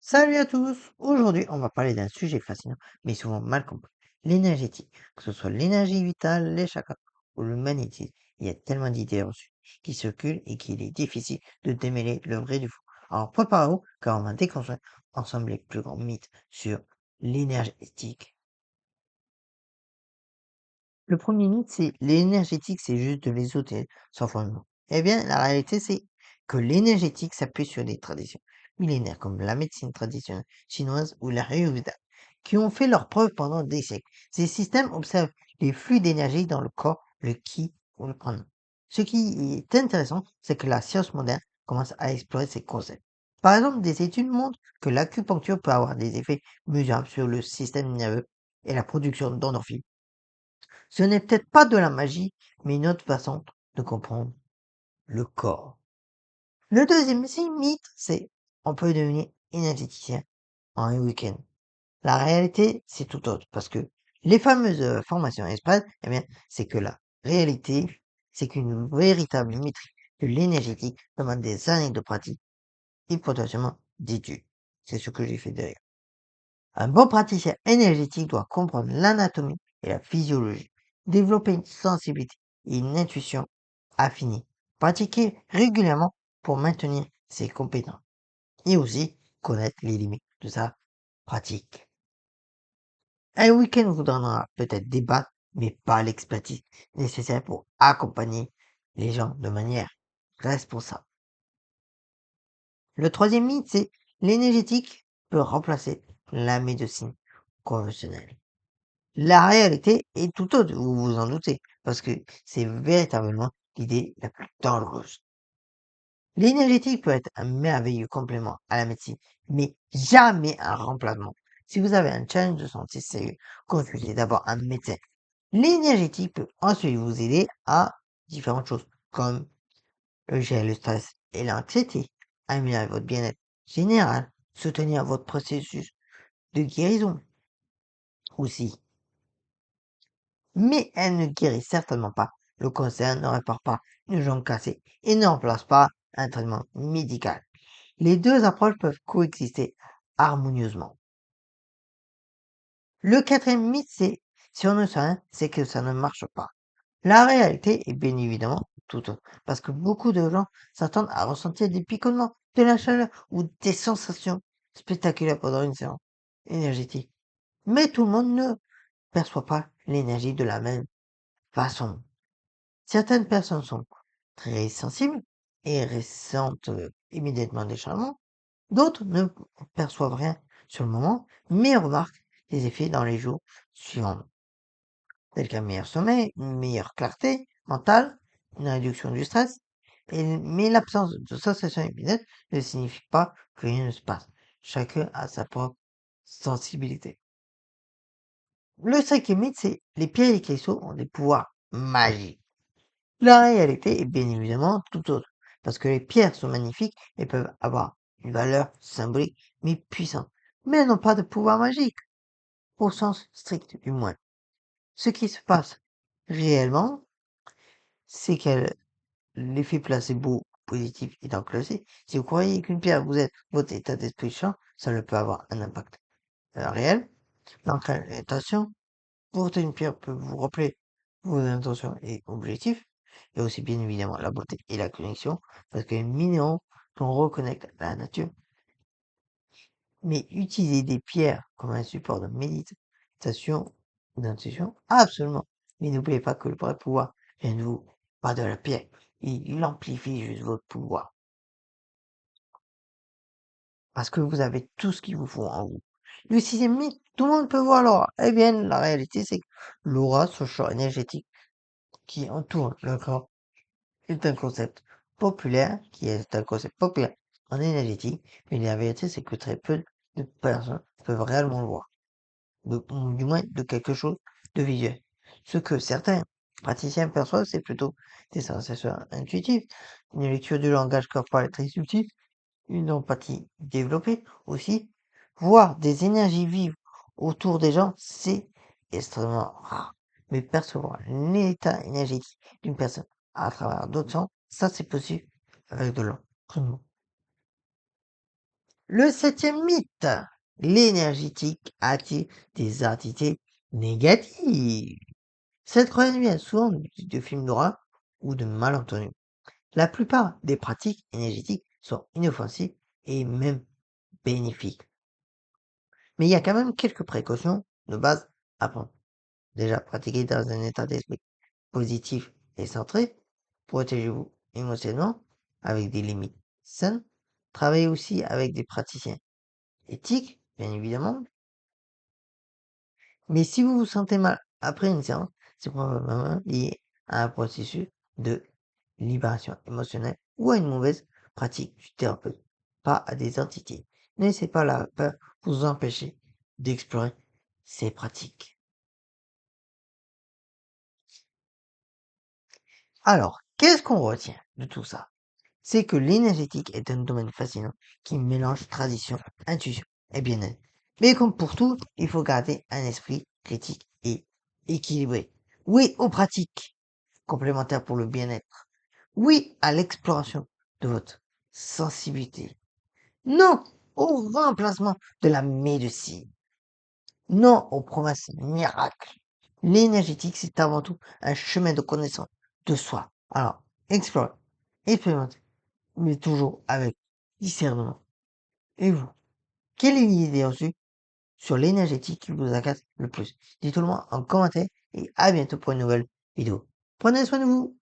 Salut à tous! Aujourd'hui, on va parler d'un sujet fascinant, mais souvent mal compris. L'énergétique. Que ce soit l'énergie vitale, les chakras ou le magnétisme, il y a tellement d'idées reçues qui circulent et qu'il est difficile de démêler le vrai du faux. Alors préparez-vous, car on va déconstruire ensemble les plus grands mythes sur l'énergétique. Le premier mythe, c'est l'énergétique, c'est juste de l'ésotérisme sans fondement. Eh bien, la réalité, c'est que l'énergétique s'appuie sur des traditions millénaires comme la médecine traditionnelle chinoise ou l'Ayurveda, qui ont fait leurs preuves pendant des siècles. Ces systèmes observent les flux d'énergie dans le corps, le ki ou le prana. Ce qui est intéressant, c'est que la science moderne commence à explorer ces concepts. Par exemple, des études montrent que l'acupuncture peut avoir des effets mesurables sur le système nerveux et la production d'endorphines. Ce n'est peut-être pas de la magie, mais une autre façon de comprendre le corps. Le deuxième mythe, c'est on peut devenir énergéticien en un week-end. La réalité, c'est tout autre, parce que les fameuses formations express, eh bien, c'est que la réalité, c'est qu'une véritable maîtrise de l'énergétique demande des années de pratique et potentiellement d'études. C'est ce que j'ai fait derrière. Un bon praticien énergétique doit comprendre l'anatomie et la physiologie, développer une sensibilité et une intuition affinée, pratiquer régulièrement pour maintenir ses compétences et aussi connaître les limites de sa pratique. Un week-end vous donnera peut-être des bases, mais pas l'expertise nécessaire pour accompagner les gens de manière responsable. Le troisième mythe, c'est l'énergétique peut remplacer la médecine conventionnelle. La réalité est tout autre, vous vous en doutez, parce que c'est véritablement l'idée la plus dangereuse. L'énergétique peut être un merveilleux complément à la médecine, mais jamais un remplacement. Si vous avez un challenge de santé sérieux, consultez d'abord un médecin. L'énergétique peut ensuite vous aider à différentes choses, comme gérer le stress et l'anxiété, améliorer votre bien-être général, soutenir votre processus de guérison aussi. Mais elle ne guérit certainement pas le cancer, ne répare pas une jambe cassée et ne remplace pas un traitement médical. Les deux approches peuvent coexister harmonieusement. Le quatrième mythe, c'est si on ne sait rien, c'est que ça ne marche pas. La réalité est bien évidemment tout autre, parce que beaucoup de gens s'attendent à ressentir des picotements, de la chaleur ou des sensations spectaculaires pendant une séance énergétique. Mais tout le monde ne perçoit pas l'énergie de la même façon. Certaines personnes sont très sensibles et ressentent immédiatement des changements. D'autres ne perçoivent rien sur le moment, mais remarquent des effets dans les jours suivants, tels qu'un meilleur sommeil, une meilleure clarté mentale, une réduction du stress. Mais l'absence de sensation immédiate ne signifie pas que rien ne se passe. Chacun a sa propre sensibilité. Le cinquième mythe, c'est les pierres et les cristaux ont des pouvoirs magiques. La réalité est bien évidemment tout autre, parce que les pierres sont magnifiques et peuvent avoir une valeur symbolique, mais puissante. Mais elles n'ont pas de pouvoir magique, au sens strict du moins. Ce qui se passe réellement, c'est que l'effet placebo positif est enclenché. Si vous croyez qu'une pierre vous aide votre état d'esprit change, ça ne peut avoir un impact réel. L'intention, porter une pierre peut vous rappeler vos intentions et objectifs, et aussi bien évidemment la beauté et la connexion, parce que les minéraux nous reconnectent à la nature. Mais utiliser des pierres comme un support de méditation ou d'intuition, absolument. Mais n'oubliez pas que le vrai pouvoir vient de vous, pas de la pierre. Il amplifie juste votre pouvoir. Parce que vous avez tout ce qu'il vous faut en vous. Le sixième mythe, tout le monde peut voir l'aura. Eh bien, la réalité, c'est que l'aura, ce champ énergétique qui entoure le corps, est un concept populaire en énergétique, mais la vérité, c'est que très peu de personnes peuvent réellement le voir, ou du moins de quelque chose de visuel. Ce que certains praticiens perçoivent, c'est plutôt des sensations intuitives, une lecture du langage corporel très subtile, une empathie développée aussi, voir des énergies vives autour des gens, c'est extrêmement rare. Mais percevoir l'état énergétique d'une personne à travers d'autres sens, ça c'est possible avec de l'entraînement. Le septième mythe, l'énergétique attire des entités négatives. Cette croyance vient souvent de films d'horreur ou de malentendus. La plupart des pratiques énergétiques sont inoffensives et même bénéfiques. Mais il y a quand même quelques précautions de base à prendre. Déjà, pratiquez dans un état d'esprit positif et centré. Protégez-vous émotionnellement avec des limites saines. Travaillez aussi avec des praticiens éthiques, bien évidemment. Mais si vous vous sentez mal après une séance, c'est probablement lié à un processus de libération émotionnelle ou à une mauvaise pratique du thérapeute, pas à des entités. Ne laissez pas la peur vous empêcher d'explorer ces pratiques. Alors, qu'est-ce qu'on retient de tout ça? C'est que l'énergétique est un domaine fascinant qui mélange tradition, intuition et bien-être. Mais comme pour tout, il faut garder un esprit critique et équilibré. Oui aux pratiques complémentaires pour le bien-être. Oui à l'exploration de votre sensibilité. Non au remplacement de la médecine. Non aux promesses miracles. L'énergétique, c'est avant tout un chemin de connaissance de soi. Alors, explore, expérimente, mais toujours avec discernement. Et vous, quelle est l'idée reçue sur l'énergétique qui vous agace le plus? Dites-le moi en commentaire et à bientôt pour une nouvelle vidéo. Prenez soin de vous.